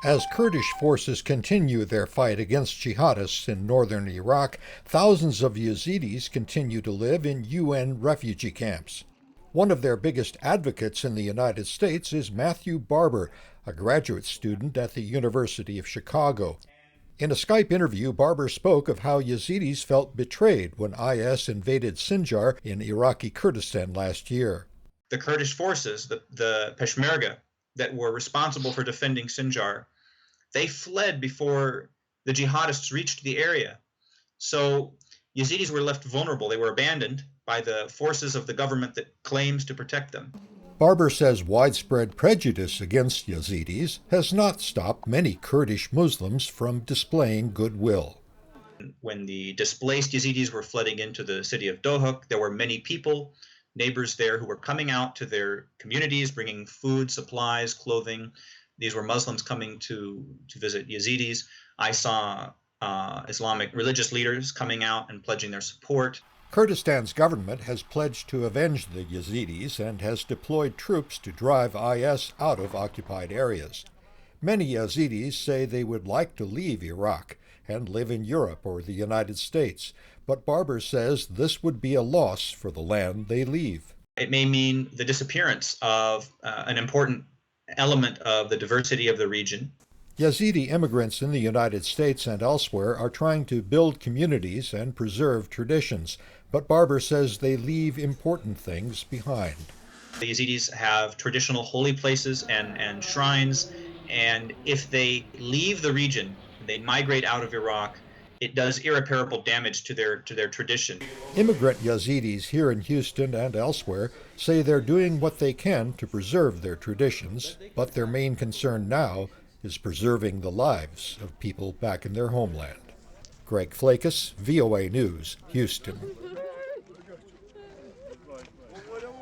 As Kurdish forces continue their fight against jihadists in northern Iraq, thousands of Yazidis continue to live in UN refugee camps. One of their biggest advocates in the United States is Matthew Barber, a graduate student at the University of Chicago. In a Skype interview, Barber spoke of how Yazidis felt betrayed when IS invaded Sinjar in Iraqi Kurdistan last year. The Kurdish forces, the Peshmerga, that were responsible for defending Sinjar, they fled before the jihadists reached the area. So Yazidis were left vulnerable. They were abandoned by the forces of the government that claims to protect them. Barber says widespread prejudice against Yazidis has not stopped many Kurdish Muslims from displaying goodwill. When the displaced Yazidis were flooding into the city of Dohuk, there were many people, neighbors there, who were coming out to their communities, bringing food, supplies, clothing. These were Muslims coming to visit Yazidis. I saw Islamic religious leaders coming out and pledging their support. Kurdistan's government has pledged to avenge the Yazidis and has deployed troops to drive IS out of occupied areas. Many Yazidis say they would like to leave Iraq and live in Europe or the United States, but Barber says this would be a loss for the land they leave. It may mean the disappearance of an important element of the diversity of the region. Yazidi immigrants in the United States and elsewhere are trying to build communities and preserve traditions, but Barber says they leave important things behind. The Yazidis have traditional holy places and shrines, and if they leave the region, they migrate out of Iraq, it does irreparable damage to their tradition. Immigrant Yazidis here in Houston and elsewhere say they're doing what they can to preserve their traditions, but their main concern now is preserving the lives of people back in their homeland. Greg Flakus, VOA News, Houston.